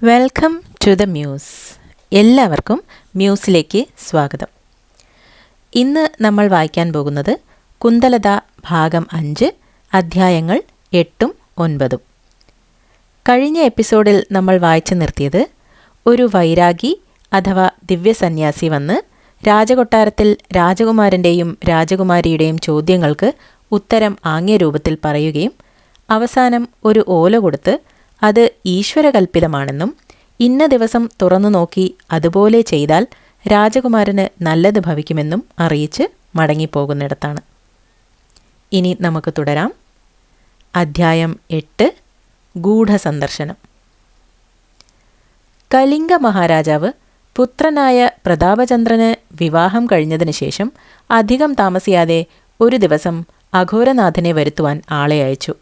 Welcome to the muse. എല്ലാവർക്കും മ്യൂസിലേക്ക് സ്വാഗതം. ഇന്ന് നമ്മൾ വായിക്കാൻ പോകുന്നത് കുന്തലത ഭാഗം 5 അധ്യായങ്ങൾ 8ഉം 9ഉം. കഴിഞ്ഞ എപ്പിസോഡിൽ നമ്മൾ വായിച്ചു നിർത്തിയത് ഒരു വൈരാഗി അഥവാ ദിവ്യസന്യാസി വന്ന് രാജകൊട്ടാരത്തിൽ രാജകുമാരൻ്റെയും രാജകുമാരിയുടെയും ചോദ്യങ്ങൾക്ക് ഉത്തരം ആംഗ്യ രൂപത്തിൽ പറയുകയും അവസാനം ഒരു ഓല കൊടുത്ത് അത് ഈശ്വരകൽപ്പിതമാണെന്നും ഇന്ന ദിവസം തുറന്നു നോക്കി അതുപോലെ ചെയ്താൽ രാജകുമാരന് നല്ലത് ഭവിക്കുമെന്നും അറിയിച്ച് മടങ്ങിപ്പോകുന്നിടത്താണ്. ഇനി നമുക്ക് തുടരാം. അധ്യായം 8 ഗൂഢസന്ദർശനം. കലിംഗ മഹാരാജാവ് പുത്രനായ പ്രതാപചന്ദ്രന് വിവാഹം കഴിഞ്ഞതിനു ശേഷം അധികം താമസിയാതെ ഒരു ദിവസം അഘോരനാഥനെ വരുത്തുവാൻ ആളെ അയച്ചു.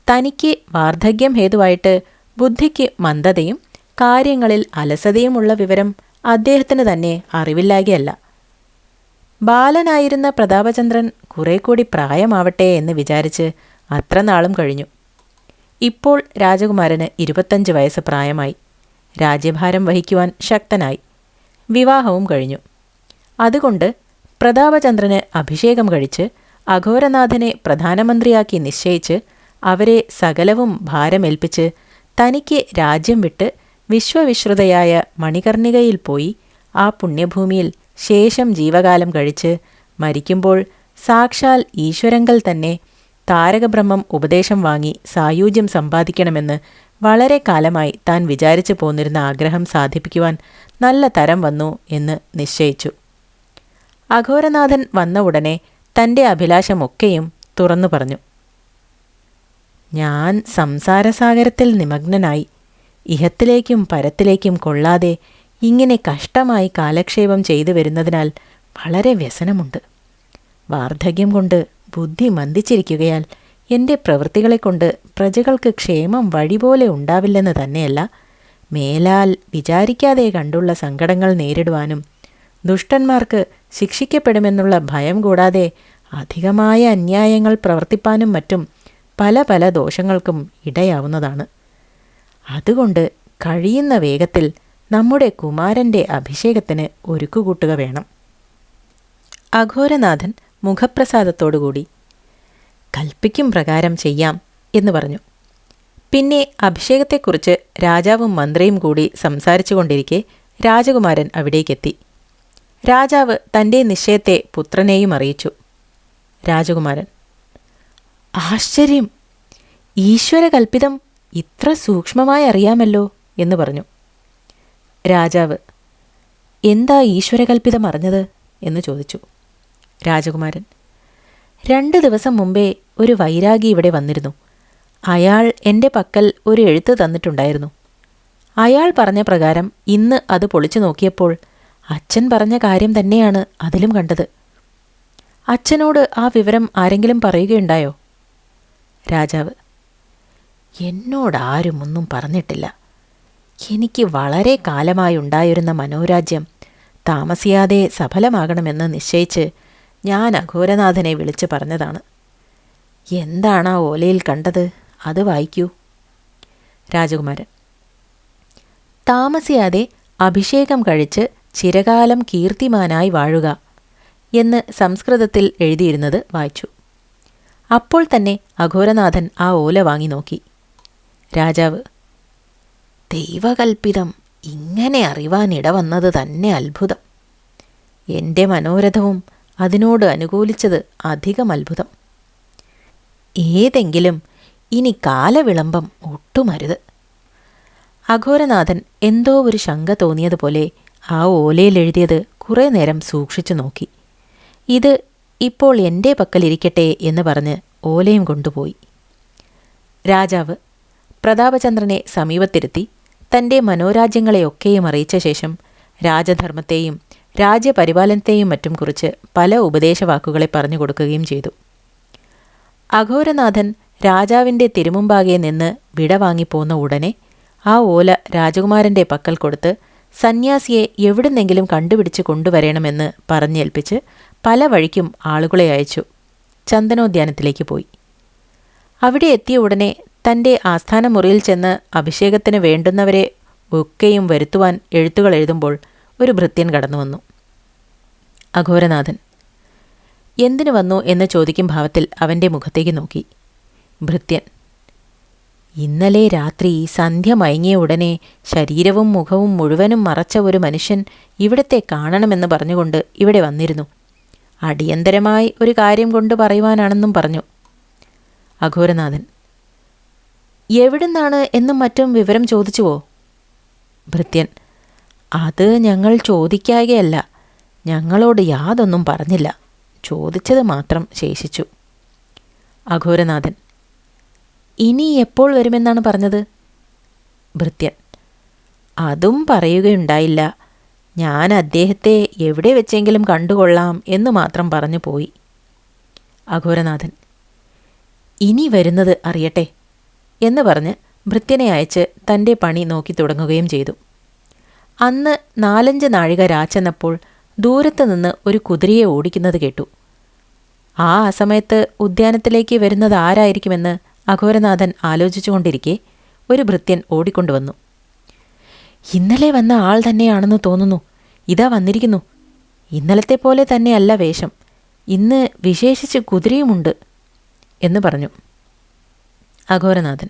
തനിക്ക് വാർദ്ധക്യം ഹേതുവായിട്ട് ബുദ്ധിക്ക് മന്ദതയും കാര്യങ്ങളിൽ അലസതയുമുള്ള വിവരം അദ്ദേഹത്തിന് തന്നെ അറിവില്ലാകയല്ല. ബാലനായിരുന്ന പ്രതാപചന്ദ്രൻ കുറെ കൂടി പ്രായമാവട്ടെ എന്ന് വിചാരിച്ച് അത്ര നാളും കഴിഞ്ഞു. ഇപ്പോൾ രാജകുമാരന് 25 വയസ്സ് പ്രായമായി. രാജ്യഭാരം വഹിക്കുവാൻ ശക്തനായി. വിവാഹവും കഴിഞ്ഞു. അതുകൊണ്ട് പ്രതാപചന്ദ്രന് അഭിഷേകം കഴിച്ച് അഘോരനാഥനെ പ്രധാനമന്ത്രിയാക്കി നിശ്ചയിച്ച് അവരെ സകലവും ഭാരമേൽപ്പിച്ച് തനിക്ക് രാജ്യം വിട്ട് വിശ്വവിശ്രുതയായ മണികർണികയിൽ പോയി ആ പുണ്യഭൂമിയിൽ ശേഷം ജീവകാലം കഴിച്ച് മരിക്കുമ്പോൾ സാക്ഷാൽ ഈശ്വരങ്കൽ തന്നെ താരകബ്രഹ്മം ഉപദേശം വാങ്ങി സായുജ്യം സമ്പാദിക്കണമെന്ന് വളരെ കാലമായി താൻ വിചാരിച്ചു പോന്നിരുന്ന ആഗ്രഹം സാധിപ്പിക്കുവാൻ നല്ല തരം വന്നു എന്ന് നിശ്ചയിച്ചു. അഘോരനാഥൻ വന്ന ഉടനെ തൻ്റെ അഭിലാഷമൊക്കെയും തുറന്നു പറഞ്ഞു. ഞാൻ സംസാരസാഗരത്തിൽ നിമഗ്നനായി ഇഹത്തിലേക്കും പരത്തിലേക്കും കൊള്ളാതെ ഇങ്ങനെ കഷ്ടമായി കാലക്ഷേപം ചെയ്തു വരുന്നതിനാൽ വളരെ വ്യസനമുണ്ട്. വാർദ്ധക്യം കൊണ്ട് ബുദ്ധി മന്ദിച്ചിരിക്കുകയാൽ എൻ്റെ പ്രവൃത്തികളെക്കൊണ്ട് പ്രജകൾക്ക് ക്ഷേമം വഴിപോലെ ഉണ്ടാവില്ലെന്ന് തന്നെയല്ല, മേലാൽ വിചാരിക്കാതെ കണ്ടുള്ള സങ്കടങ്ങൾ നേരിടുവാനും ദുഷ്ടന്മാർക്ക് ശിക്ഷിക്കപ്പെടുമെന്നുള്ള ഭയം കൂടാതെ അധികമായ അന്യായങ്ങൾ പ്രവർത്തിപ്പാനും മറ്റും പല പല ദോഷങ്ങൾക്കും ഇടയാവുന്നതാണ്. അതുകൊണ്ട് കഴിയുന്ന വേഗത്തിൽ നമ്മുടെ കുമാരൻ്റെ അഭിഷേകത്തിന് ഒരുക്കുകൂട്ടുക വേണം. അഘോരനാഥൻ മുഖപ്രസാദത്തോടുകൂടി കൽപ്പിക്കും പ്രകാരം ചെയ്യാം എന്ന് പറഞ്ഞു. പിന്നെ അഭിഷേകത്തെക്കുറിച്ച് രാജാവും മന്ത്രിയും കൂടി സംസാരിച്ചു കൊണ്ടിരിക്കെ രാജകുമാരൻ അവിടേക്കെത്തി. രാജാവ് തൻ്റെ നിശ്ചയത്തെ പുത്രനെയും അറിയിച്ചു. രാജകുമാരൻ: ആശ്ചര്യം! ഈശ്വരകൽപ്പിതം ഇത്ര സൂക്ഷ്മമായി അറിയാമല്ലോ എന്ന് പറഞ്ഞു. രാജാവ്: എന്താ ഈശ്വരകൽപ്പിതം അറിഞ്ഞത് എന്ന് ചോദിച്ചു. രാജകുമാരൻ: 2 ദിവസം മുമ്പേ ഒരു വൈരാഗി ഇവിടെ വന്നിരുന്നു. അയാൾ എൻ്റെ പക്കൽ ഒരു എഴുത്ത് തന്നിട്ടുണ്ടായിരുന്നു. അയാൾ പറഞ്ഞ പ്രകാരം ഇന്ന് അത് പൊളിച്ചു നോക്കിയപ്പോൾ അച്ഛൻ പറഞ്ഞ കാര്യം തന്നെയാണ് അതിലും കണ്ടത്. അച്ഛനോട് ആ വിവരം ആരെങ്കിലും പറയുകയുണ്ടായോ? രാജാവ്: എന്നോടാരും ഒന്നും പറഞ്ഞിട്ടില്ല. എനിക്ക് വളരെ കാലമായി ഉണ്ടായിരുന്ന മനോരാജ്യം താമസിയാതെ സഫലമാകണമെന്ന് നിശ്ചയിച്ച് ഞാൻ അഘോരനാഥനെ വിളിച്ച് പറഞ്ഞതാണ്. എന്താണ് ആ ഓലയിൽ കണ്ടത്? അത് വായിക്കൂ. രാജകുമാരൻ: താമസിയാതെ അഭിഷേകം കഴിച്ച് ചിരകാലം കീർത്തിമാനായി വാഴുക എന്ന് സംസ്കൃതത്തിൽ എഴുതിയിരുന്നത് വായിച്ചു. അപ്പോൾ തന്നെ അഘോരനാഥൻ ആ ഓല വാങ്ങി നോക്കി. രാജാവ്: ദൈവകൽപ്പിതം ഇങ്ങനെ അറിവാനിടവന്നത് തന്നെ അത്ഭുതം. എൻ്റെ മനോരഥവും അതിനോട് അനുകൂലിച്ചത് അധികം അത്ഭുതം. ഏതെങ്കിലും ഇനി കാലവിളംബം ഒട്ടുമരുത്. അഘോരനാഥൻ എന്തോ ഒരു ശങ്ക തോന്നിയതുപോലെ ആ ഓലയിൽ എഴുതിയത് കുറേ നേരം സൂക്ഷിച്ചു നോക്കി. ഇത് ഇപ്പോൾ എൻ്റെ പക്കലിരിക്കട്ടെ എന്ന് പറഞ്ഞ് ഓലയും കൊണ്ടുപോയി. രാജാവ് പ്രതാപചന്ദ്രനെ സമീപത്തിരുത്തി തൻ്റെ മനോരാജ്യങ്ങളെയൊക്കെയും അറിയിച്ച ശേഷം രാജധർമ്മത്തെയും രാജ്യപരിപാലനത്തെയും മറ്റും കുറിച്ച് പല ഉപദേശവാക്കുകളെ പറഞ്ഞു കൊടുക്കുകയും ചെയ്തു. അഘോരനാഥൻ രാജാവിൻ്റെ തിരുമുമ്പാകെ നിന്ന് വിട വാങ്ങിപ്പോന്ന ഉടനെ ആ ഓല രാജകുമാരൻ്റെ പക്കൽ കൊടുത്ത് സന്യാസിയെ എവിടുന്നെങ്കിലും കണ്ടുപിടിച്ച് കൊണ്ടുവരണമെന്ന് പറഞ്ഞേൽപ്പിച്ച് പല വഴിക്കും ആളുകളെ അയച്ചു. ചന്ദനോദ്യാനത്തിലേക്ക് പോയി. അവിടെ എത്തിയ ഉടനെ തൻ്റെ ആസ്ഥാന മുറിയിൽ ചെന്ന് അഭിഷേകത്തിന് വേണ്ടുന്നവരെ ഒക്കെയും വരുത്തുവാൻ എഴുത്തുകൾ എഴുതുമ്പോൾ ഒരു ഭൃത്യൻ കടന്നു വന്നു. അഘോരനാഥൻ എന്തിനു വന്നു എന്ന് ചോദിക്കും ഭാവത്തിൽ അവൻ്റെ മുഖത്തേക്ക് നോക്കി. ഭൃത്യൻ ഇന്നലെ രാത്രി സന്ധ്യ മയങ്ങിയ ഉടനെ ശരീരവും മുഖവും മുഴുവനും മറച്ച ഒരു മനുഷ്യൻ ഇവിടത്തെ കാണണമെന്ന് പറഞ്ഞുകൊണ്ട് ഇവിടെ വന്നിരുന്നു. അടിയന്തരമായി ഒരു കാര്യം കൊണ്ട് പറയുവാനാണെന്നും പറഞ്ഞു. അഘോരനാഥൻ എവിടുന്നാണ് എന്നും മറ്റും വിവരം ചോദിച്ചുവോ? ഭൃത്യൻ അത് ഞങ്ങൾ ചോദിക്കായകയല്ല, ഞങ്ങളോട് യാതൊന്നും പറഞ്ഞില്ല, ചോദിച്ചത് മാത്രം ശേഷിച്ചു. അഘോരനാഥൻ ഇനി എപ്പോൾ വരുമെന്നാണ് പറഞ്ഞത്? ഭൃത്യൻ അതും പറയുകയുണ്ടായില്ല, ഞാൻ അദ്ദേഹത്തെ എവിടെ വെച്ചെങ്കിലും കണ്ടുകൊള്ളാം എന്നു മാത്രം പറഞ്ഞു പോയി. അഘോരനാഥൻ ഇനി വരുന്നത് അറിയട്ടെ എന്ന് പറഞ്ഞ് ഭൃത്യനെ അയച്ച് തൻ്റെ പണി നോക്കി തുടങ്ങുകയും ചെയ്തു. അന്ന് 4-5 നാഴിക രാച്ചെന്നപ്പോൾ ദൂരത്ത് നിന്ന് ഒരു കുതിരയെ ഓടിക്കുന്നത് കേട്ടു. ആ സമയത്ത് ഉദ്യാനത്തിലേക്ക് വരുന്നത് ആരായിരിക്കുമെന്ന് അഘോരനാഥൻ ആലോചിച്ചുകൊണ്ടിരിക്കെ ഒരു ഭൃത്യൻ ഓടിക്കൊണ്ടുവന്നു. ഇന്നലെ വന്ന ആൾ തന്നെയാണെന്ന് തോന്നുന്നു, ഇതാ വന്നിരിക്കുന്നു. ഇന്നലത്തെ പോലെ തന്നെയല്ല വേഷം, ഇന്ന് വിശേഷിച്ച് കുതിരയുമുണ്ട് എന്ന് പറഞ്ഞു. അഘോരനാഥൻ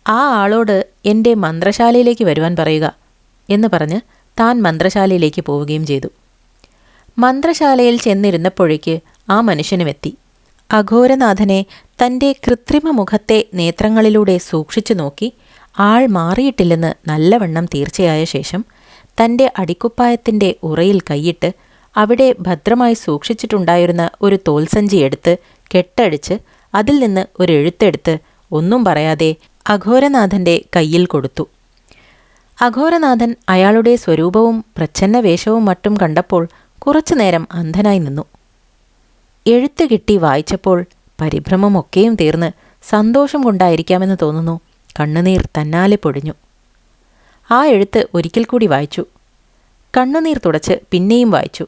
ആ ആളോട് എൻ്റെ മന്ത്രശാലയിലേക്ക് വരുവാൻ പറയുക എന്ന് പറഞ്ഞ് താൻ മന്ത്രശാലയിലേക്ക് പോവുകയും ചെയ്തു. മന്ത്രശാലയിൽ ചെന്നിരുന്നപ്പോഴേക്ക് ആ മനുഷ്യനുമെത്തി. അഘോരനാഥനെ തൻ്റെ കൃത്രിമ മുഖത്തെ നേത്രങ്ങളിലൂടെ സൂക്ഷിച്ചു നോക്കി ആൾ മാറിയിട്ടില്ലെന്ന് നല്ലവണ്ണം തീർച്ചയായ ശേഷം തൻ്റെ അടിക്കുപ്പായത്തിൻ്റെ ഉറയിൽ കൈയിട്ട് അവിടെ ഭദ്രമായി സൂക്ഷിച്ചിട്ടുണ്ടായിരുന്ന ഒരു തോൽസഞ്ചി എടുത്ത് കെട്ടടിച്ച് അതിൽ നിന്ന് ഒരു എഴുത്തെടുത്ത് ഒന്നും പറയാതെ അഘോരനാഥൻ്റെ കയ്യിൽ കൊടുത്തു. അഘോരനാഥൻ അയാളുടെ സ്വരൂപവും പ്രച്ഛന്ന വേഷവും മറ്റും കണ്ടപ്പോൾ കുറച്ചുനേരം അന്ധനായി നിന്നു. എഴുത്ത് കിട്ടി വായിച്ചപ്പോൾ പരിഭ്രമമൊക്കെയും തീർന്ന് സന്തോഷം കൊണ്ടായിരിക്കാമെന്ന് തോന്നുന്നു കണ്ണുനീർ തന്നാലെ പൊടിഞ്ഞു. ആ എഴുത്ത് ഒരിക്കൽ കൂടി വായിച്ചു. കണ്ണുനീർ തുടച്ച് പിന്നെയും വായിച്ചു.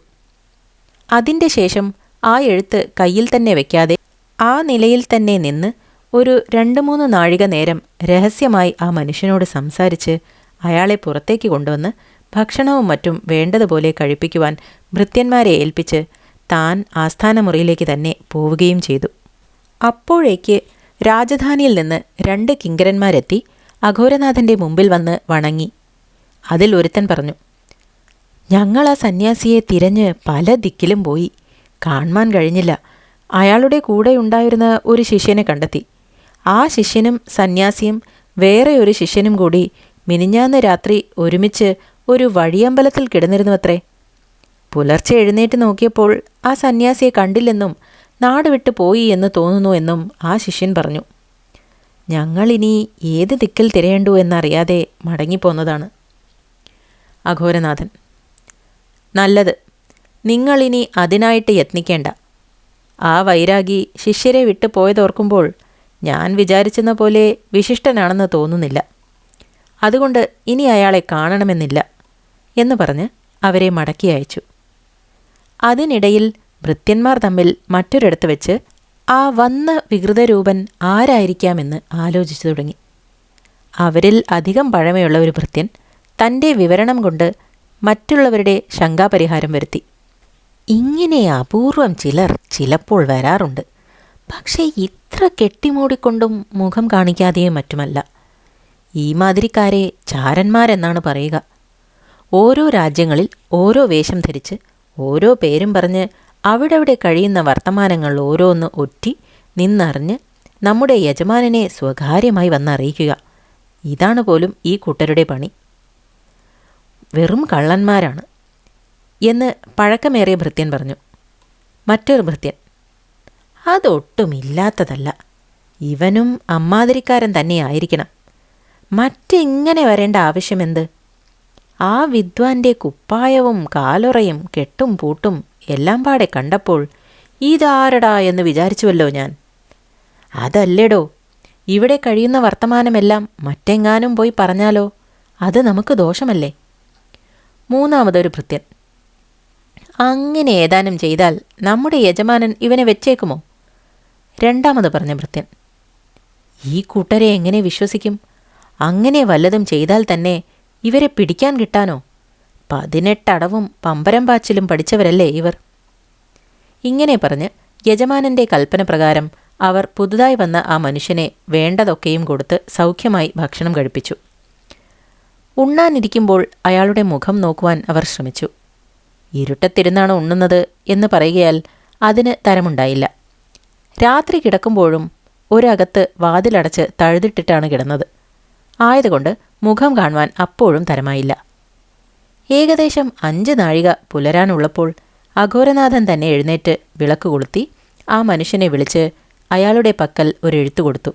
അതിൻ്റെ ശേഷം ആ എഴുത്ത് കയ്യിൽ തന്നെ വയ്ക്കാതെ ആ നിലയിൽ തന്നെ നിന്ന് ഒരു 2-3 നാഴിക നേരം രഹസ്യമായി ആ മനുഷ്യനോട് സംസാരിച്ച് അയാളെ പുറത്തേക്ക് കൊണ്ടുവന്ന് ഭക്ഷണവും മറ്റും വേണ്ടതുപോലെ കഴിപ്പിക്കുവാൻ ഭൃത്യന്മാരെ ഏൽപ്പിച്ച് താൻ ആസ്ഥാനമുറിയിലേക്ക് തന്നെ പോവുകയും ചെയ്തു. അപ്പോഴേക്ക് രാജധാനിയിൽ നിന്ന് 2 കിങ്കരന്മാരെത്തി അഘോരനാഥൻ്റെ മുമ്പിൽ വന്ന് വണങ്ങി. അതിൽ ഒരുത്തൻ പറഞ്ഞു, ഞങ്ങൾ ആ സന്യാസിയെ തിരഞ്ഞ് പല ദിക്കിലും പോയി, കാണുവാൻ കഴിഞ്ഞില്ല. അയാളുടെ കൂടെയുണ്ടായിരുന്ന ഒരു ശിഷ്യനെ കണ്ടെത്തി. ആ ശിഷ്യനും സന്യാസിയും വേറെ ഒരു ശിഷ്യനും കൂടി മിനിഞ്ഞാന്ന് രാത്രി ഒരുമിച്ച് ഒരു വഴിയമ്പലത്തിൽ കിടന്നിരുന്നുവത്രേ. പുലർച്ചെ എഴുന്നേറ്റ് നോക്കിയപ്പോൾ ആ സന്യാസിയെ കണ്ടില്ലെന്നും നാട് വിട്ടു പോയി എന്ന് തോന്നുന്നു എന്നും ആ ശിഷ്യൻ പറഞ്ഞു. ഞങ്ങളിനി ഏത് ദിക്കിൽ തിരയേണ്ടു എന്നറിയാതെ മടങ്ങിപ്പോന്നതാണ്. അഘോരനാഥൻ നല്ലത്, നിങ്ങളിനി അതിനായിട്ട് യത്നിക്കേണ്ട. ആ വൈരാഗി ശിഷ്യരെ വിട്ടു പോയതോർക്കുമ്പോൾ ഞാൻ വിചാരിച്ചെന്ന പോലെ വിശിഷ്ടനാണെന്ന് തോന്നുന്നില്ല. അതുകൊണ്ട് ഇനി അയാളെ കാണണമെന്നില്ല എന്ന് പറഞ്ഞ് അവരെ മടക്കി അയച്ചു. അതിനിടയിൽ ഭൃത്യന്മാർ തമ്മിൽ മറ്റൊരിടത്ത് വെച്ച് ആ വന്ന വികൃതരൂപൻ ആരായിരിക്കാമെന്ന് ആലോചിച്ചു തുടങ്ങി. അവരിൽ അധികം പഴമയുള്ള ഒരു ഭൃത്യൻ തൻ്റെ വിവരണം കൊണ്ട് മറ്റുള്ളവരുടെ ശങ്കാപരിഹാരം വരുത്തി. ഇങ്ങനെ അപൂർവം ചിലർ ചിലപ്പോൾ വരാറുണ്ട്, പക്ഷേ ഇത്ര കെട്ടിമൂടിക്കൊണ്ടും മുഖം കാണിക്കാതെയും മറ്റുമല്ല. ഈ മാതിരിക്കാരെ ചാരന്മാരെന്നാണ് പറയുക. ഓരോ രാജ്യങ്ങളിൽ ഓരോ വേഷം ധരിച്ച് ഓരോ പേരും പറഞ്ഞ് അവിടവിടെ കഴിയുന്ന വർത്തമാനങ്ങൾ ഓരോന്ന് ഒറ്റി നിന്നറിഞ്ഞ് നമ്മുടെ യജമാനനെ സ്വകാര്യമായി വന്നറിയിക്കുക. ഇതാണ് പോലും ഈ കൂട്ടരുടെ പണി. വെറും കള്ളന്മാരാണ് എന്ന് പഴക്കമേറിയ ഭൃത്യൻ പറഞ്ഞു. മറ്റൊരു ഭൃത്യൻ, അതൊട്ടുമില്ലാത്തതല്ല, ഇവനും അമ്മാതിരിക്കാരൻ തന്നെയായിരിക്കണം. മറ്റിങ്ങനെ വരേണ്ട ആവശ്യമെന്ത്? ആ വിദ്വാൻ്റെ കുപ്പായവും കാലുറയും കെട്ടും പൂട്ടും എല്ലാം പാടെ കണ്ടപ്പോൾ ഇതാരടാ എന്ന് വിചാരിച്ചുവല്ലോ ഞാൻ. അതല്ലേടോ, ഇവിടെ കഴിയുന്ന വർത്തമാനമെല്ലാം മറ്റെങ്ങാനും പോയി പറഞ്ഞാലോ, അത് നമുക്ക് ദോഷമല്ലേ. മൂന്നാമതൊരു ഭൃത്യൻ, അങ്ങനെ ഏതാനും ചെയ്താൽ നമ്മുടെ യജമാനൻ ഇവനെ വെച്ചേക്കുമോ? രണ്ടാമത് പറഞ്ഞ ഭൃത്യൻ, ഈ കൂട്ടരെ എങ്ങനെ വിശ്വസിക്കും? അങ്ങനെ വല്ലതും ചെയ്താൽ തന്നെ ഇവരെ പിടിക്കാൻ കിട്ടാനോ? 18 അടവും പമ്പരം പാച്ചിലും പഠിച്ചവരല്ലേ ഇവർ? ഇങ്ങനെ പറഞ്ഞ് യജമാനന്റെ കൽപ്പന പ്രകാരം അവർ പുതുതായി വന്ന ആ മനുഷ്യനെ വേണ്ടതൊക്കെയും കൊടുത്ത് സൗഖ്യമായി ഭക്ഷണം കഴിപ്പിച്ചു. ഉണ്ണാനിരിക്കുമ്പോൾ അയാളുടെ മുഖം നോക്കുവാൻ അവർ ശ്രമിച്ചു. ഇരുട്ടത്തിരുന്നാണ് ഉണ്ണുന്നത് എന്ന് പറയുകയാൽ അതിന് തരമുണ്ടായില്ല. രാത്രി കിടക്കുമ്പോഴും ഒരകത്ത് വാതിലടച്ച് തഴുതിട്ടിട്ടാണ് കിടന്നത്. ആയതുകൊണ്ട് മുഖം കാണുവാൻ അപ്പോഴും തരമായില്ല. ഏകദേശം 5 നാഴിക പുലരാനുള്ളപ്പോൾ അഘോരനാഥൻ തന്നെ എഴുന്നേറ്റ് വിളക്ക് കൊളുത്തി ആ മനുഷ്യനെ വിളിച്ച് അയാളുടെ പക്കൽ ഒരെഴുത്തു കൊടുത്തു.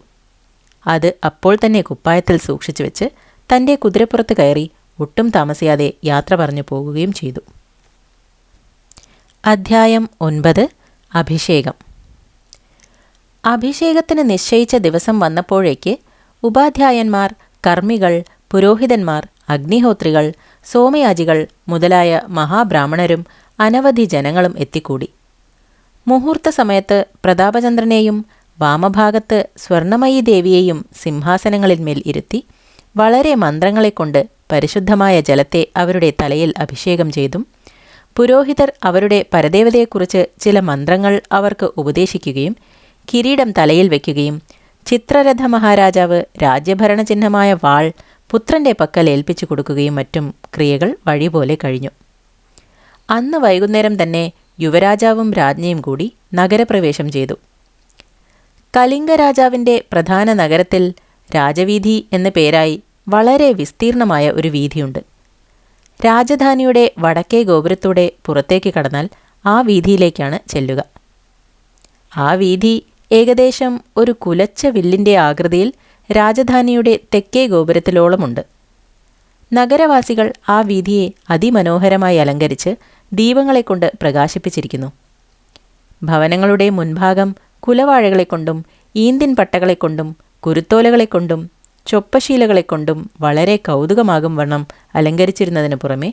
അത് അപ്പോൾ തന്നെ കുപ്പായത്തിൽ സൂക്ഷിച്ചു വെച്ച് തൻ്റെ കുതിരപ്പുറത്ത് കയറി ഒട്ടും താമസിയാതെ യാത്ര പറഞ്ഞു പോകുകയും ചെയ്തു. അധ്യായം 9. അഭിഷേകം. അഭിഷേകത്തിന് നിശ്ചയിച്ച ദിവസം വന്നപ്പോഴേക്ക് ഉപാധ്യായന്മാർ, കർമ്മികൾ, പുരോഹിതന്മാർ, അഗ്നിഹോത്രികൾ, സോമയാജികൾ മുതലായ മഹാബ്രാഹ്മണരും അനവധി ജനങ്ങളും എത്തിക്കൂടി. മുഹൂർത്ത സമയത്ത് പ്രതാപചന്ദ്രനെയും വാമഭാഗത്ത് സ്വർണമയീ ദേവിയെയും സിംഹാസനങ്ങളിന്മേൽ ഇരുത്തി വളരെ മന്ത്രങ്ങളെക്കൊണ്ട് പരിശുദ്ധമായ ജലത്തെ അവരുടെ തലയിൽ അഭിഷേകം ചെയ്തും പുരോഹിതർ അവരുടെ പരദേവതയെക്കുറിച്ച് ചില മന്ത്രങ്ങൾ അവർക്ക് ഉപദേശിക്കുകയും കിരീടം തലയിൽ വയ്ക്കുകയും ചിത്രരഥ മഹാരാജാവ് രാജ്യഭരണചിഹ്നമായ വാൾ പുത്രന്റെ പക്കൽ ഏൽപ്പിച്ചു കൊടുക്കുകയും മറ്റും ക്രിയകൾ വഴിപോലെ കഴിഞ്ഞു. അന്ന് വൈകുന്നേരം തന്നെ യുവരാജാവും രാജ്ഞിയും കൂടി നഗരപ്രവേശം ചെയ്തു. കലിംഗരാജാവിൻ്റെ പ്രധാന നഗരത്തിൽ രാജവീഥി എന്ന പേരായി വളരെ വിസ്തീർണമായ ഒരു വീഥിയുണ്ട്. രാജധാനിയുടെ വടക്കേ ഗോപുരത്തൂടെ പുറത്തേക്ക് കടന്നാൽ ആ വീഥിയിലേക്കാണ് ചെല്ലുക. ആ വീഥി ഏകദേശം ഒരു കുലച്ച വില്ലിൻ്റെ ആകൃതിയിൽ രാജധാനിയുടെ തെക്കേ ഗോപുരത്തിലോളമുണ്ട്. നഗരവാസികൾ ആ വീഥിയെ അതിമനോഹരമായി അലങ്കരിച്ച് ദീപങ്ങളെക്കൊണ്ട് പ്രകാശിപ്പിച്ചിരിക്കുന്നു. ഭവനങ്ങളുടെ മുൻഭാഗം കുലവാഴകളെക്കൊണ്ടും ഈന്തിൻ പട്ടകളെക്കൊണ്ടും കുരുത്തോലകളെക്കൊണ്ടും ചൊപ്പശീലകളെക്കൊണ്ടും വളരെ കൗതുകമാകും വണ്ണം അലങ്കരിച്ചിരുന്നതിന് പുറമെ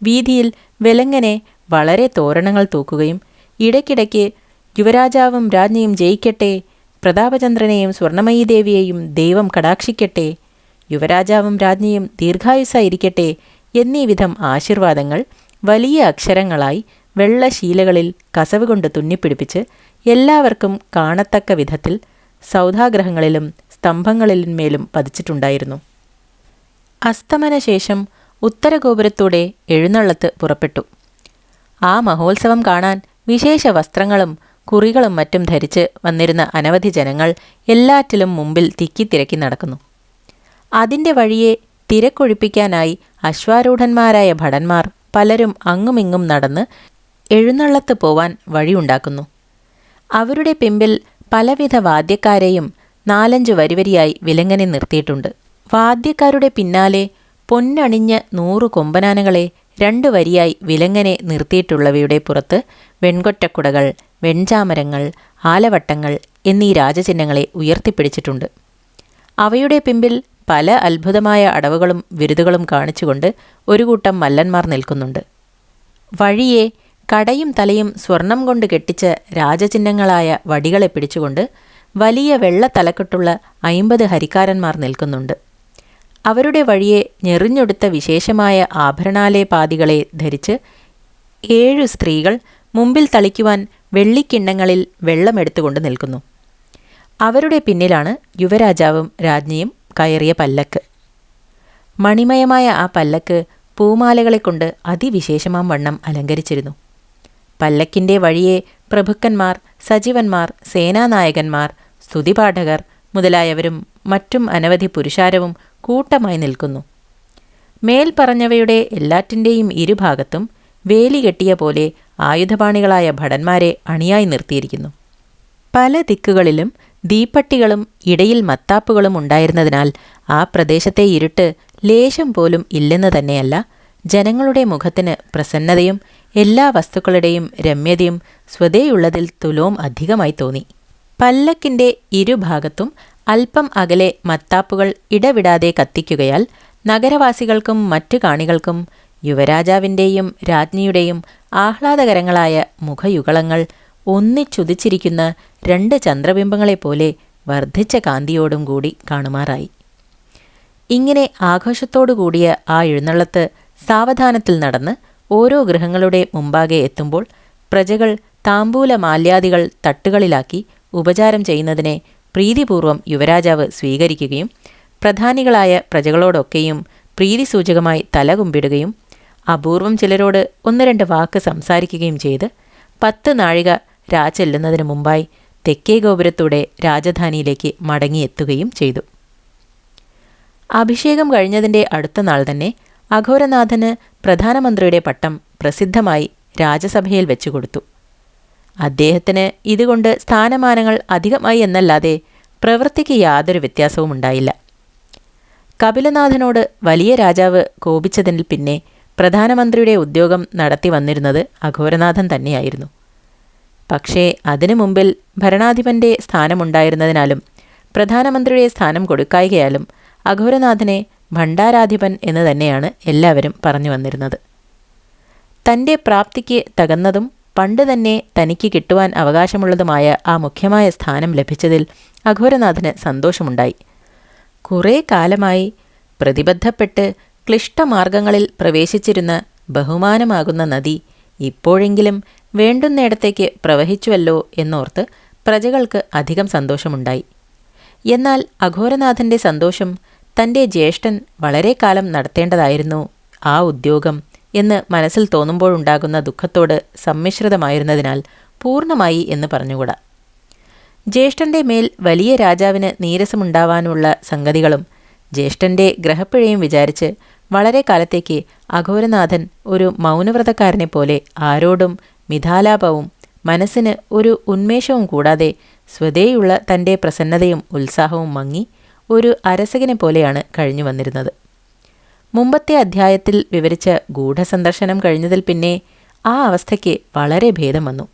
വീഥിയിൽ വെലങ്ങനെ വളരെ തോരണങ്ങൾ തൂക്കുകയും ഇടയ്ക്കിടയ്ക്ക് യുവരാജാവും രാജ്ഞിയും ജയിക്കട്ടെ, പ്രതാപചന്ദ്രനെയും സ്വർണമയീ ദേവിയെയും ദൈവം കടാക്ഷിക്കട്ടെ, യുവരാജാവും രാജ്ഞിയും ദീർഘായുസ്സായിരിക്കട്ടെ എന്നീ വിധം ആശീർവാദങ്ങൾ വലിയ അക്ഷരങ്ങളായി വെള്ളശീലകളിൽ കസവ് കൊണ്ട് തുന്നിപ്പിടിപ്പിച്ച് എല്ലാവർക്കും കാണത്തക്ക വിധത്തിൽ സൗധാഗ്രഹങ്ങളിലും സ്തംഭങ്ങളിന്മേലും പതിച്ചിട്ടുണ്ടായിരുന്നു. അസ്തമനശേഷം ഉത്തരഗോപുരത്തൂടെ എഴുന്നള്ളത്ത് പുറപ്പെട്ടു. ആ മഹോത്സവം കാണാൻ വിശേഷ വസ്ത്രങ്ങളും കുറികളും മറ്റും ധരിച്ച് വന്നിരുന്ന അനവധി ജനങ്ങൾ എല്ലാറ്റിലും മുമ്പിൽ തിക്കിത്തിരക്കി നടക്കുന്നു. അതിൻ്റെ വഴിയെ തിരക്കൊഴിപ്പിക്കാനായി അശ്വാരൂഢന്മാരായ ഭടന്മാർ പലരും അങ്ങുമിങ്ങും നടന്ന് എഴുന്നള്ളത്ത് പോവാൻ വഴിയുണ്ടാക്കുന്നു. അവരുടെ പിമ്പിൽ പലവിധ വാദ്യക്കാരെയും 4-5 വരിവരിയായി വിലങ്ങനെ നിർത്തിയിട്ടുണ്ട്. വാദ്യക്കാരുടെ പിന്നാലെ പൊന്നണിഞ്ഞ് 100 കൊമ്പനാനകളെ 2 വരിയായി വിലങ്ങനെ നിർത്തിയിട്ടുള്ളവയുടെ പുറത്ത് വെൺകൊറ്റക്കുടകൾ, വെൺചാമരങ്ങൾ, ആലവട്ടങ്ങൾ എന്നീ രാജചിഹ്നങ്ങളെ ഉയർത്തിപ്പിടിച്ചിട്ടുണ്ട്. അവയുടെ പിമ്പിൽ പല അത്ഭുതമായ അടവുകളും വിരുതുകളും കാണിച്ചുകൊണ്ട് ഒരു കൂട്ടം മല്ലന്മാർ നിൽക്കുന്നുണ്ട്. വഴിയെ കടയും തലയും സ്വർണം കൊണ്ട് കെട്ടിച്ച രാജചിഹ്നങ്ങളായ വടികളെ പിടിച്ചുകൊണ്ട് വലിയ വെള്ള തലക്കെട്ടുള്ള 50 ഹരിക്കാരന്മാർ നിൽക്കുന്നുണ്ട്. അവരുടെ വഴിയെ ഞെറിഞ്ഞൊടുത്ത വിശേഷമായ ആഭരണാലയപാദികളെ ധരിച്ച് 7 സ്ത്രീകൾ മുമ്പിൽ തളിക്കുവാൻ വെള്ളിക്കിണ്ണങ്ങളിൽ വെള്ളമെടുത്തുകൊണ്ട് നിൽക്കുന്നു. അവരുടെ പിന്നിലാണ് യുവരാജാവും രാജ്ഞിയും കയറിയ പല്ലക്ക്. മണിമയമായ ആ പല്ലക്ക് പൂമാലകളെക്കൊണ്ട് അതിവിശേഷമാം വണ്ണം അലങ്കരിച്ചിരുന്നു. പല്ലക്കിൻ്റെ വഴിയെ പ്രഭുക്കന്മാർ, സജീവന്മാർ, സേനാനായകന്മാർ, സ്തുതിപാഠകർ മുതലായവരും മറ്റും അനവധി പുരുഷാരവും കൂട്ടമായി നിൽക്കുന്നു. മേൽ പറഞ്ഞവയുടെ എല്ലാറ്റിൻ്റെയും ഇരുഭാഗത്തും വേലി കെട്ടിയ പോലെ ആയുധപാണികളായ ഭടന്മാരെ അണിയായി നിർത്തിയിരിക്കുന്നു. പല ദിക്കുകളിലും ദീപ്പട്ടികളും ഇടയിൽ മത്താപ്പുകളും ഉണ്ടായിരുന്നതിനാൽ ആ പ്രദേശത്തെ ഇരുട്ട് ലേശം പോലും ഇല്ലെന്ന് തന്നെയല്ല, ജനങ്ങളുടെ മുഖത്തിന് പ്രസന്നതയും എല്ലാ വസ്തുക്കളുടെയും രമ്യതയും സ്വതേയുള്ളതിൽ തുലോം അധികമായി തോന്നി. പല്ലക്കിൻ്റെ ഇരുഭാഗത്തും അല്പം അകലെ മത്താപ്പുകൾ ഇടവിടാതെ കത്തിക്കുകയാൽ നഗരവാസികൾക്കും മറ്റു കാണികൾക്കും യുവരാജാവിൻ്റെയും രാജ്ഞിയുടെയും ആഹ്ലാദകരങ്ങളായ മുഖയുഗളങ്ങൾ ഒന്നിച്ചുദിച്ചിരിക്കുന്ന 2 ചന്ദ്രബിംബങ്ങളെപ്പോലെ വർദ്ധിച്ച കാന്തിയോടും കൂടി കാണുമാറായി. ഇങ്ങനെ ആഘോഷത്തോടു കൂടിയ ആ എഴുന്നള്ളത്ത് സാവധാനത്തിൽ നടന്ന് ഓരോ ഗൃഹങ്ങളുടെ മുമ്പാകെ എത്തുമ്പോൾ പ്രജകൾ താമ്പൂല മാല്യാദികൾ തട്ടുകളിലാക്കി ഉപചാരം ചെയ്യുന്നതിനെ പ്രീതിപൂർവം യുവരാജാവ് സ്വീകരിക്കുകയും പ്രധാനികളായ പ്രജകളോടൊക്കെയും പ്രീതിസൂചകമായി തലകുമ്പിടുകയും അപൂർവം ചിലരോട് 1-2 വാക്ക് സംസാരിക്കുകയും ചെയ്ത് 10 നാഴിക ചെല്ലുന്നതിനു മുമ്പായി തെക്കേ ഗോപുരത്തൂടെ രാജധാനിയിലേക്ക് മടങ്ങിയെത്തുകയും ചെയ്തു. അഭിഷേകം കഴിഞ്ഞതിൻ്റെ അടുത്ത നാൾ തന്നെ അഘോരനാഥന് പ്രധാനമന്ത്രിയുടെ പട്ടം പ്രസിദ്ധമായി രാജസഭയിൽ വെച്ചുകൊടുത്തു. അദ്ദേഹത്തിന് ഇതുകൊണ്ട് സ്ഥാനമാനങ്ങൾ അധികമായി എന്നല്ലാതെ പ്രവൃത്തിക്ക് യാതൊരു വ്യത്യാസവും ഉണ്ടായില്ല. കപിലനാഥനോട് വലിയ രാജാവ് കോപിച്ചതിൽ പിന്നെ പ്രധാനമന്ത്രിയുടെ ഉദ്യോഗം നടത്തി വന്നിരുന്നത് അഘോരനാഥൻ തന്നെയായിരുന്നു. പക്ഷേ അതിനു മുമ്പിൽ ഭരണാധിപൻ്റെ സ്ഥാനമുണ്ടായിരുന്നതിനാലും പ്രധാനമന്ത്രിയുടെ സ്ഥാനം കൊടുക്കായികയാലും അഘോരനാഥനെ ഭണ്ഡാരാധിപൻ എന്ന് തന്നെയാണ് എല്ലാവരും പറഞ്ഞു വന്നിരുന്നത്. തൻ്റെ പ്രാപ്തിക്ക് തകന്നതും പണ്ട് തന്നെ തനിക്ക് കിട്ടുവാൻ അവകാശമുള്ളതുമായ ആ മുഖ്യമായ സ്ഥാനം ലഭിച്ചതിൽ അഘോരനാഥന് സന്തോഷമുണ്ടായി. കുറേ കാലമായി പ്രതിബദ്ധപ്പെട്ട് ക്ലിഷ്ടമാർഗങ്ങളിൽ പ്രവേശിച്ചിരുന്ന ബഹുമാനമാകുന്ന നദി ഇപ്പോഴെങ്കിലും വേണ്ടുന്നിടത്തേക്ക് പ്രവഹിച്ചുവല്ലോ എന്നോർത്ത് പ്രജകൾക്ക് അധികം സന്തോഷമുണ്ടായി. എന്നാൽ അഘോരനാഥൻ്റെ സന്തോഷം തൻ്റെ ജ്യേഷ്ഠൻ വളരെ കാലം നടത്തേണ്ടതായിരുന്നു ആ ഉദ്യോഗം എന്ന് മനസ്സിൽ തോന്നുമ്പോഴുണ്ടാകുന്ന ദുഃഖത്തോട് സമ്മിശ്രിതമായിരുന്നതിനാൽ പൂർണ്ണമായി എന്ന് പറഞ്ഞുകൂടാ. ജ്യേഷ്ഠൻ്റെ മേൽ വലിയ രാജാവിന് നീരസമുണ്ടാവാനുള്ള സംഗതികളും ജ്യേഷ്ഠൻ്റെ ഗ്രഹപ്പിഴയും വിചാരിച്ച് വളരെ കാലത്തേക്ക് അഘോരനാഥൻ ഒരു മൗനവ്രതക്കാരനെ പോലെ ആരോടും മിഥാലാപവും മനസ്സിന് ഒരു ഉന്മേഷവും കൂടാതെ സ്വതേയുള്ള തൻ്റെ പ്രസന്നതയും ഉത്സാഹവും മങ്ങി ഒരു അരസകനെ പോലെയാണ് കഴിഞ്ഞു വന്നിരുന്നത്. മുമ്പത്തെ അധ്യായത്തിൽ വിവരിച്ച ഗൂഢസന്ദർശനം കഴിഞ്ഞതിൽ പിന്നെ ആ അവസ്ഥയ്ക്ക് വളരെ ഭേദം വന്നു.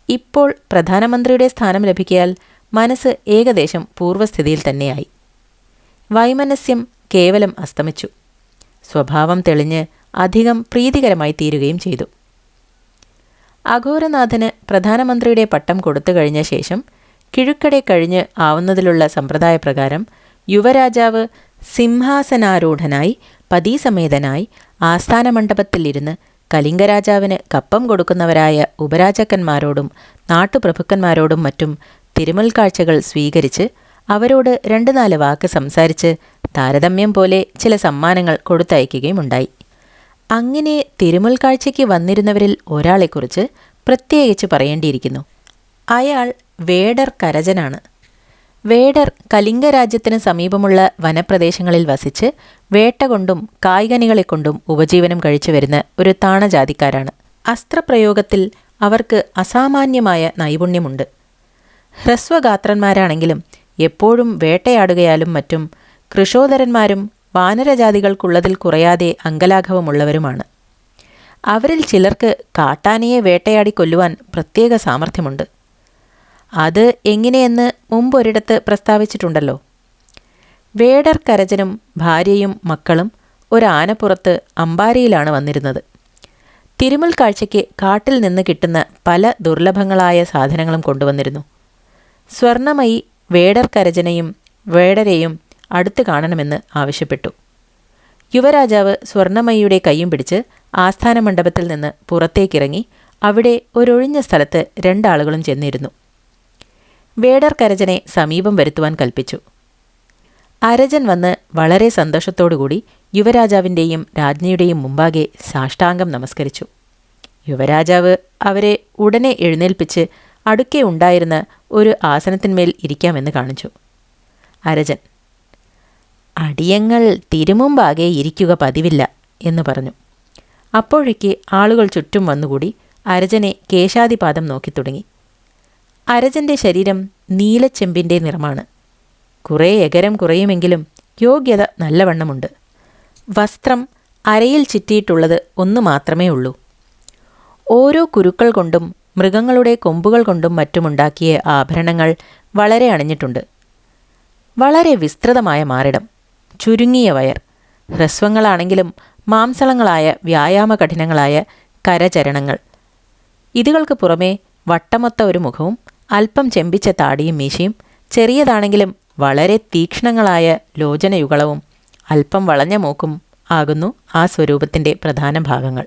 ഇപ്പോൾ പ്രധാനമന്ത്രിയുടെ സ്ഥാനം ലഭിക്കിയാൽ മനസ്സ് ഏകദേശം പൂർവ്വസ്ഥിതിയിൽ തന്നെയായി. വൈമനസ്യം കേവലം അസ്തമിച്ചു. സ്വഭാവം തെളിഞ്ഞ് അധികം പ്രീതികരമായി തീരുകയും ചെയ്തു. അഘോരനാഥന് പ്രധാനമന്ത്രിയുടെ പട്ടം കൊടുത്തു കഴിഞ്ഞ ശേഷം കിഴുക്കടെ കഴിഞ്ഞ് ആവുന്നതിലുള്ള സമ്പ്രദായപ്രകാരം യുവരാജാവ് സിംഹാസനാരൂഢനായി പതീസമേതനായി ആസ്ഥാനമണ്ഡപത്തിലിരുന്ന് കലിംഗരാജാവിന് കപ്പം കൊടുക്കുന്നവരായ ഉപരാജാക്കന്മാരോടും നാട്ടുപ്രഭുക്കന്മാരോടും മറ്റും തിരുമുൽക്കാഴ്ചകൾ സ്വീകരിച്ച് അവരോട് 2-4 വാക്ക് സംസാരിച്ച് താരതമ്യം പോലെ ചില സമ്മാനങ്ങൾ കൊടുത്തയക്കുകയുമുണ്ടായി. അങ്ങനെ തിരുമുൽക്കാഴ്ചയ്ക്ക് വന്നിരുന്നവരിൽ ഒരാളെക്കുറിച്ച് പ്രത്യേകിച്ച് പറയേണ്ടിയിരിക്കുന്നു. അയാൾ വേടർ കരജനാണ്. വേടർ കലിംഗരാജ്യത്തിന് സമീപമുള്ള വനപ്രദേശങ്ങളിൽ വസിച്ച് വേട്ട കൊണ്ടും കായ്കനികളെക്കൊണ്ടും ഉപജീവനം കഴിച്ചു വരുന്ന ഒരു താണജാതിക്കാരാണ്. അസ്ത്രപ്രയോഗത്തിൽ അവർക്ക് അസാമാന്യമായ നൈപുണ്യമുണ്ട്. ഹ്രസ്വഗാത്രന്മാരാണെങ്കിലും എപ്പോഴും വേട്ടയാടുകയാലും മറ്റും കൃഷോദരന്മാരും വാനരജാതികൾക്കുള്ളതിൽ കുറയാതെ അങ്കലാഘവമുള്ളവരുമാണ്. അവരിൽ ചിലർക്ക് കാട്ടാനയെ വേട്ടയാടി കൊല്ലുവാൻ പ്രത്യേക സാമർഥ്യമുണ്ട്. അത് എങ്ങനെയെന്ന് മുമ്പൊരിടത്ത് പ്രസ്താവിച്ചിട്ടുണ്ടല്ലോ. വേടർ കരജനും ഭാര്യയും മക്കളും ഒരാനപ്പുറത്ത് അമ്പാരിയിലാണ് വന്നിരുന്നത്. തിരുമുൽക്കാഴ്ചയ്ക്ക് കാട്ടിൽ നിന്ന് കിട്ടുന്ന പല ദുർലഭങ്ങളായ സാധനങ്ങളും കൊണ്ടുവന്നിരുന്നു. സ്വർണമയി വേടർ കരജനെയും വേടരെയും അടുത്ത് കാണണമെന്ന് ആവശ്യപ്പെട്ടു. യുവരാജാവ് സ്വർണമയിയുടെ കൈയും പിടിച്ച് ആസ്ഥാന മണ്ഡപത്തിൽ നിന്ന് പുറത്തേക്കിറങ്ങി അവിടെ ഒരൊഴിഞ്ഞ സ്ഥലത്ത് 2 ആളുകളും ചെന്നിരുന്നു. വേടർ കരജനെ സമീപം വരുത്തുവാൻ കൽപ്പിച്ചു. അരജൻ വന്ന് വളരെ സന്തോഷത്തോടുകൂടി യുവരാജാവിൻ്റെയും രാജ്ഞിയുടെയും മുമ്പാകെ സാഷ്ടാംഗം നമസ്കരിച്ചു. യുവരാജാവ് അവരെ ഉടനെ എഴുന്നേൽപ്പിച്ച് അടുക്കെ ഉണ്ടായിരുന്ന ഒരു ആസനത്തിന്മേൽ ഇരിക്കാമെന്ന് കാണിച്ചു. അരജൻ, അടിയങ്ങൾ തിരുമുമ്പാകെ ഇരിക്കുക പതിവില്ല എന്ന് പറഞ്ഞു. അപ്പോഴേക്ക് ആളുകൾ ചുറ്റും വന്നുകൂടി അരജനെ കേശാദിപാദം നോക്കി തുടങ്ങി. അരജൻ്റെ ശരീരം നീലച്ചെമ്പിൻ്റെ നിറമാണ്. കുറേ എകരം കുറയുമെങ്കിലും യോഗ്യത നല്ലവണ്ണമുണ്ട്. വസ്ത്രം അരയിൽ ചുറ്റിയിട്ടുള്ളത് 1 മാത്രമേ ഉള്ളൂ. ഓരോ കുരുക്കൾ കൊണ്ടും മൃഗങ്ങളുടെ കൊമ്പുകൾ കൊണ്ടും മറ്റുമുണ്ടാക്കിയ ആഭരണങ്ങൾ വളരെ അണിഞ്ഞിട്ടുണ്ട്. വളരെ വിസ്തൃതമായ മാറിടം, ചുരുങ്ങിയ വയർ, ഹ്രസ്വങ്ങളാണെങ്കിലും മാംസളങ്ങളായ വ്യായാമകഠിനങ്ങളായ കരചരണങ്ങൾ. ഇതുകൾക്ക് പുറമേ വട്ടമൊത്ത ഒരു മുഖവും അല്പം ചെമ്പിച്ച താടിയും മീശയും ചെറിയതാണെങ്കിലും വളരെ തീക്ഷ്ണങ്ങളായ ലോചനയുഗളവും അല്പം വളഞ്ഞ മൂക്കും ആകുന്നു ആ സ്വരൂപത്തിൻ്റെ പ്രധാന ഭാഗങ്ങൾ.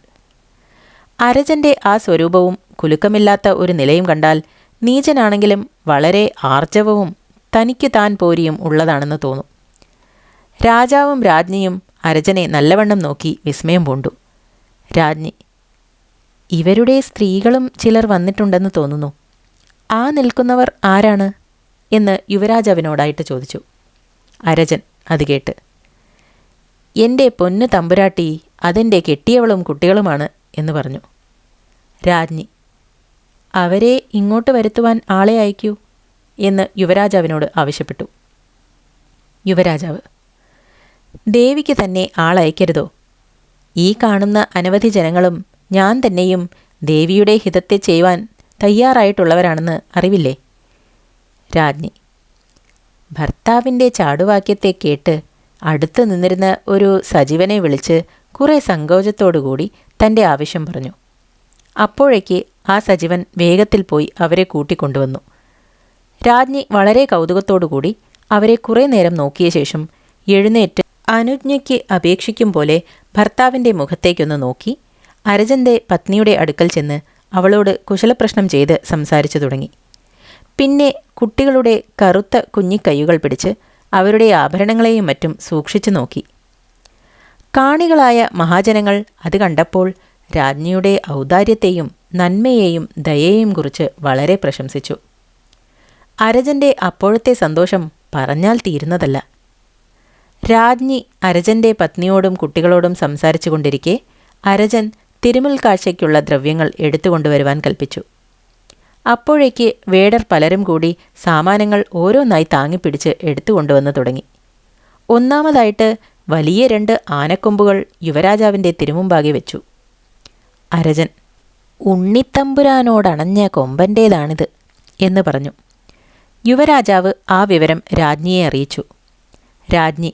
അരജൻ്റെ ആ സ്വരൂപവും കുലുക്കമില്ലാത്ത ഒരു നിലയും കണ്ടാൽ നീചനാണെങ്കിലും വളരെ ആർജവവും തനിക്ക് താൻ പോരിയും ഉള്ളതാണെന്ന് തോന്നും. രാജാവും രാജ്ഞിയും അരജനെ നല്ലവണ്ണം നോക്കി വിസ്മയം പൂണ്ടു. രാജ്ഞി: ഇവരുടെ സ്ത്രീകളും ചിലർ വന്നിട്ടുണ്ടെന്ന് തോന്നുന്നു. ആ നിൽക്കുന്നവർ ആരാണ് എന്ന് യുവരാജാവിനോടായിട്ട് ചോദിച്ചു. അരജൻ അത് കേട്ട്: എൻ്റെ പൊന്നു തമ്പുരാട്ടി, അതെൻ്റെ കെട്ടിയവളും കുട്ടികളുമാണ് എന്ന് പറഞ്ഞു. രാജ്ഞി: അവരെ ഇങ്ങോട്ട് വരുത്തുവാൻ ആളെ അയക്കൂ എന്ന് യുവരാജാവിനോട് ആവശ്യപ്പെട്ടു. യുവരാജാവ്: ദേവിക്ക് തന്നെ ആളയക്കരുതോ? ഈ കാണുന്ന അനവധി ജനങ്ങളും ഞാൻ തന്നെയും ദേവിയുടെ ഹിതത്തെ ചെയ്യുവാൻ തയ്യാറായിട്ടുള്ളവരാണെന്ന് അറിവില്ലേ? രാജ്ഞി: ഭർത്താവിൻ്റെ ചാടുവാക്യത്തെ കേട്ട് അടുത്ത് നിന്നിരുന്ന ഒരു സജീവനെ വിളിച്ച് കുറേ സങ്കോചത്തോടുകൂടി തൻ്റെ ആവശ്യം പറഞ്ഞു. അപ്പോഴേക്ക് ആ സജീവൻ വേഗത്തിൽ പോയി അവരെ കൂട്ടിക്കൊണ്ടുവന്നു. രാജ്ഞി വളരെ കൗതുകത്തോടുകൂടി അവരെ കുറേ നേരം നോക്കിയ ശേഷം എഴുന്നേറ്റ് അനുജ്ഞയ്ക്ക് അപേക്ഷിക്കും പോലെ ഭർത്താവിൻ്റെ മുഖത്തേക്കൊന്ന് നോക്കി അരജൻ്റെ പത്നിയുടെ അടുക്കൽ ചെന്ന് അവളോട് കുശലപ്രശ്നം ചെയ്ത് സംസാരിച്ചു തുടങ്ങി. പിന്നെ കുട്ടികളുടെ കറുത്ത കുഞ്ഞിക്കൈകൾ പിടിച്ച് അവരുടെ ആഭരണങ്ങളെയും മറ്റും സൂക്ഷിച്ചു നോക്കി. കാണികളായ മഹാജനങ്ങൾ അത് കണ്ടപ്പോൾ രാജ്ഞിയുടെ ഔദാര്യത്തെയും നന്മയെയും ദയയെയും കുറിച്ച് വളരെ പ്രശംസിച്ചു. അരജൻ്റെ അപ്പോഴത്തെ സന്തോഷം പറഞ്ഞാൽ തീരുന്നതല്ല. രാജ്ഞി അരജൻ്റെ പത്നിയോടും കുട്ടികളോടും സംസാരിച്ചു കൊണ്ടിരിക്കെ അരജൻ തിരുമുൽ കാഴ്ചയ്ക്കുള്ള ദ്രവ്യങ്ങൾ എടുത്തുകൊണ്ടുവരുവാൻ കൽപ്പിച്ചു. അപ്പോഴേക്ക് വേടർ പലരും കൂടി സാമാനങ്ങൾ ഓരോന്നായി താങ്ങിപ്പിടിച്ച് എടുത്തുകൊണ്ടുവന്ന് തുടങ്ങി. ഒന്നാമതായിട്ട് വലിയ 2 ആനക്കൊമ്പുകൾ യുവരാജാവിൻ്റെ തിരുമുമ്പാകെ വെച്ചു. അരജൻ: ഉണ്ണിത്തമ്പുരാനോടണഞ്ഞ കൊമ്പൻ്റേതാണിത് എന്ന് പറഞ്ഞു. യുവരാജാവ് ആ വിവരം രാജ്ഞിയെ അറിയിച്ചു. രാജ്ഞി: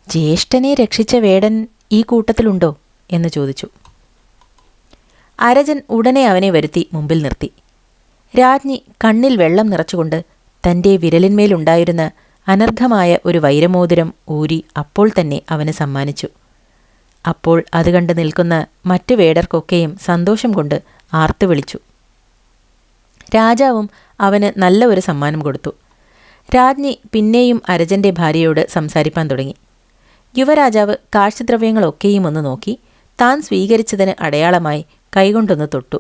ജ്യേഷ്ഠനെ രക്ഷിച്ച വേടൻ ഈ കൂട്ടത്തിലുണ്ടോ എന്ന് ചോദിച്ചു. അരജൻ ഉടനെ അവനെ വരുത്തി മുമ്പിൽ നിർത്തി. രാജ്ഞി കണ്ണിൽ വെള്ളം നിറച്ചുകൊണ്ട് തൻ്റെ വിരലിന്മേലുണ്ടായിരുന്ന അനർഘമായ ഒരു വൈരമോതിരം ഊരി അപ്പോൾ തന്നെ അവന് സമ്മാനിച്ചു. അപ്പോൾ അത് കണ്ട് നിൽക്കുന്ന മറ്റു വേടർക്കൊക്കെയും സന്തോഷം കൊണ്ട് ആർത്തു വിളിച്ചു. രാജാവും അവന് നല്ല ഒരു സമ്മാനം കൊടുത്തു. രാജ്ഞി പിന്നെയും അരജൻ്റെ ഭാര്യയോട് സംസാരിപ്പാൻ തുടങ്ങി. യുവരാജാവ് കാഴ്ചദ്രവ്യങ്ങളൊക്കെയും ഒന്ന് നോക്കി താൻ സ്വീകരിച്ചതിന് അടയാളമായി കൈകൊണ്ടൊന്ന് തൊട്ടു.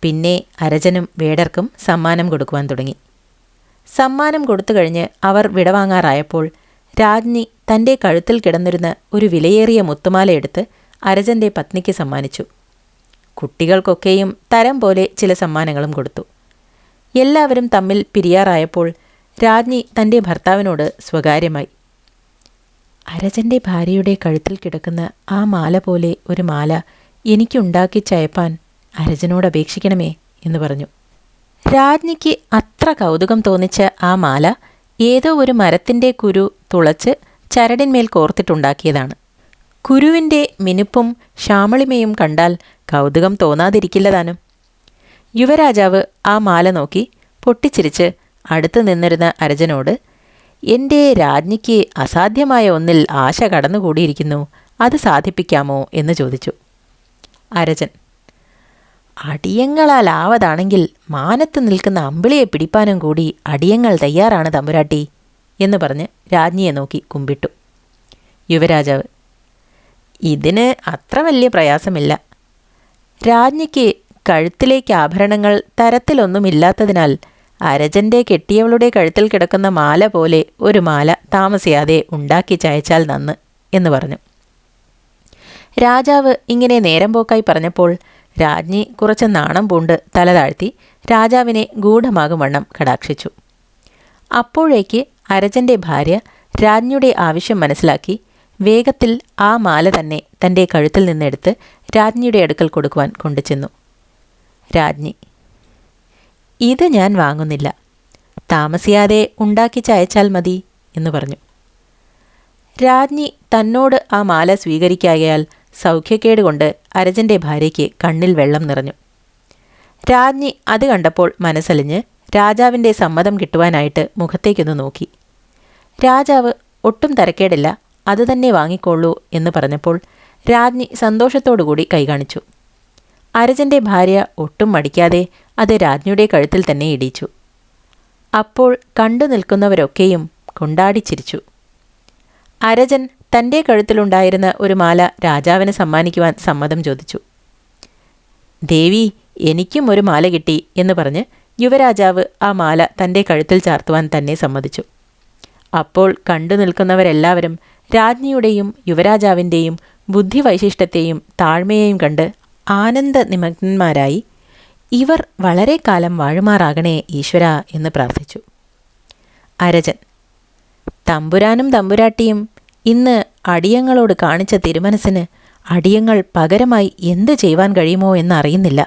പിന്നെ അരജനും വേടർക്കും സമ്മാനം കൊടുക്കുവാൻ തുടങ്ങി. സമ്മാനം കൊടുത്തു കഴിഞ്ഞ് അവർ വിടവാങ്ങാറായപ്പോൾ രാജ്ഞി തൻ്റെ കഴുത്തിൽ കിടന്നിരുന്ന ഒരു വിലയേറിയ മുത്തുമാല എടുത്ത് അരജൻ്റെ പത്നിക്ക് സമ്മാനിച്ചു. കുട്ടികൾക്കൊക്കെയും തരം പോലെ ചില സമ്മാനങ്ങളും കൊടുത്തു. എല്ലാവരും തമ്മിൽ പിരിയാറായപ്പോൾ രാജ്ഞി തൻ്റെ ഭർത്താവിനോട് സ്വകാര്യമായി: അരജൻ്റെ ഭാര്യയുടെ കഴുത്തിൽ കിടക്കുന്ന ആ മാല പോലെ ഒരു മാല എനിക്കുണ്ടാക്കി ചയപ്പാൻ അരജനോട് അപേക്ഷിക്കണമേ എന്ന് പറഞ്ഞു. രാജ്ഞിക്ക് അത്ര കൗതുകം തോന്നിച്ച ആ മാല ഏതോ ഒരു മരത്തിൻ്റെ കുരു തുളച്ച് ചരടിന്മേൽ കോർത്തിട്ടുണ്ടാക്കിയതാണ്. കുരുവിൻ്റെ മിനുപ്പും ശ്യാമളിമയും കണ്ടാൽ കൗതുകം തോന്നാതിരിക്കില്ലതാനും. യുവരാജാവ് ആ മാല നോക്കി പൊട്ടിച്ചിരിച്ച് അടുത്ത് നിന്നിരുന്ന അരജനോട്: എൻ്റെ രാജ്ഞിക്ക് അസാധ്യമായ ഒന്നിൽ ആശ കടന്നുകൂടിയിരിക്കുന്നു, അത് സാധിപ്പിക്കാമോ എന്ന് ചോദിച്ചു. അരജൻ: അടിയങ്ങളാലാവതാണെങ്കിൽ മാനത്ത് നിൽക്കുന്ന അമ്പിളിയെ പിടിപ്പാനും കൂടി അടിയങ്ങൾ തയ്യാറാണ് തമ്പുരാട്ടി എന്ന് പറഞ്ഞ് രാജ്ഞിയെ നോക്കി കുമ്പിട്ടു. യുവരാജാവ്: ഇതിന് അത്ര വലിയ പ്രയാസമില്ല. രാജ്ഞിക്ക് കഴുത്തിലേക്ക് ആഭരണങ്ങൾ തരത്തിലൊന്നുമില്ലാത്തതിനാൽ അരജൻ്റെ കെട്ടിയവളുടെ കഴുത്തിൽ കിടക്കുന്ന മാല പോലെ ഒരു മാല താമസിയാതെ ഉണ്ടാക്കി ചയച്ചാൽ നന്ന് എന്ന് പറഞ്ഞു. രാജാവ് ഇങ്ങനെ നേരം പോക്കായി പറഞ്ഞപ്പോൾ രാജ്ഞി കുറച്ച് നാണം പൂണ്ട് തല താഴ്ത്തി രാജാവിനെ ഗൂഢമാകും വണ്ണം കടാക്ഷിച്ചു. അപ്പോഴേക്ക് അരജൻ്റെ ഭാര്യ രാജ്ഞിയുടെ ആവശ്യം മനസ്സിലാക്കി വേഗത്തിൽ ആ മാല തന്നെ തൻ്റെ കഴുത്തിൽ നിന്നെടുത്ത് രാജ്ഞിയുടെ അടുക്കൽ കൊടുക്കുവാൻ കൊണ്ടുചെന്നു. രാജ്ഞി: ഇത് ഞാൻ വാങ്ങുന്നില്ല, താമസിയാതെ ഉണ്ടാക്കി ചയച്ചാൽ മതി എന്ന് പറഞ്ഞു. രാജ്ഞി തന്നോട് ആ മാല സ്വീകരിക്കായാൽ സൗഖ്യക്കേട് കൊണ്ട് അരജൻ്റെ ഭാര്യയ്ക്ക് കണ്ണിൽ വെള്ളം നിറഞ്ഞു. രാജ്ഞി അത് കണ്ടപ്പോൾ മനസ്സലിഞ്ഞ് രാജാവിൻ്റെ സമ്മതം കിട്ടുവാനായിട്ട് മുഖത്തേക്കൊന്ന് നോക്കി. രാജാവ് ഒട്ടും തരക്കേടില്ല, അത് തന്നെ വാങ്ങിക്കൊള്ളൂ എന്ന് പറഞ്ഞപ്പോൾ രാജ്ഞി സന്തോഷത്തോടുകൂടി കൈകാണിച്ചു. അരജൻ്റെ ഭാര്യ ഒട്ടും മടിക്കാതെ അത് രാജ്ഞിയുടെ കഴുത്തിൽ തന്നെ ഇടിച്ചു. അപ്പോൾ കണ്ടു നിൽക്കുന്നവരൊക്കെയും കൊണ്ടാടിച്ചിരിച്ചു. അരജൻ തൻ്റെ കഴുത്തിലുണ്ടായിരുന്ന ഒരു മാല രാജാവിന് സമ്മാനിക്കുവാൻ സമ്മതം ചോദിച്ചു. ദേവി, എനിക്കും ഒരു മാല കിട്ടി എന്ന് പറഞ്ഞ് യുവരാജാവ് ആ മാല തൻ്റെ കഴുത്തിൽ ചാർത്തുവാൻ തന്നെ സമ്മതിച്ചു. അപ്പോൾ കണ്ടു നിൽക്കുന്നവരെല്ലാവരും രാജ്ഞിയുടെയും യുവരാജാവിൻ്റെയും ബുദ്ധിവൈശിഷ്ട്യത്തെയും താഴ്മയെയും കണ്ട് ആനന്ദ നിമഗ്നന്മാരായി ഇവർ വളരെ കാലം വാഴുമാറാകണേ ഈശ്വര എന്ന് പ്രാർത്ഥിച്ചു. അരജൻ: തമ്പുരാനും തമ്പുരാട്ടിയും ഇന്ന് അടിയങ്ങളോട് കാണിച്ച തിരുമനസ്സിന് അടിയങ്ങൾ പകരമായി എന്ത് ചെയ്യുവാൻ കഴിയുമോ എന്നറിയുന്നില്ല.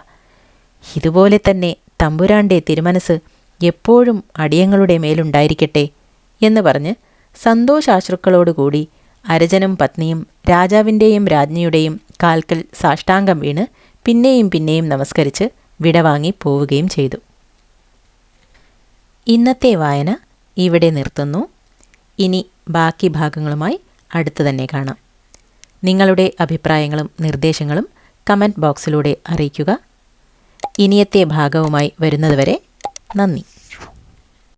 ഇതുപോലെ തന്നെ തമ്പുരാൻ്റെ തിരുമനസ് എപ്പോഴും അടിയങ്ങളുടെ മേലുണ്ടായിരിക്കട്ടെ എന്ന് പറഞ്ഞ് സന്തോഷാശ്രുക്കളോടുകൂടി അരജനും പത്നിയും രാജാവിൻ്റെയും രാജ്ഞിയുടെയും കാൽക്കൽ സാഷ്ടാംഗം വീണ് പിന്നെയും പിന്നെയും നമസ്കരിച്ച് വിടവാങ്ങി പോവുകയും ചെയ്തു. ഇന്നത്തെ വായന ഇവിടെ നിർത്തുന്നു. ഇനി ബാക്കി ഭാഗങ്ങളുമായി അടുത്തു തന്നെ കാണാം. നിങ്ങളുടെ അഭിപ്രായങ്ങളും നിർദ്ദേശങ്ങളും കമൻറ്റ് ബോക്സിലൂടെ അറിയിക്കുക. ഇനിയത്തെ ഭാഗവുമായി വരുന്നതുവരെ നന്ദി.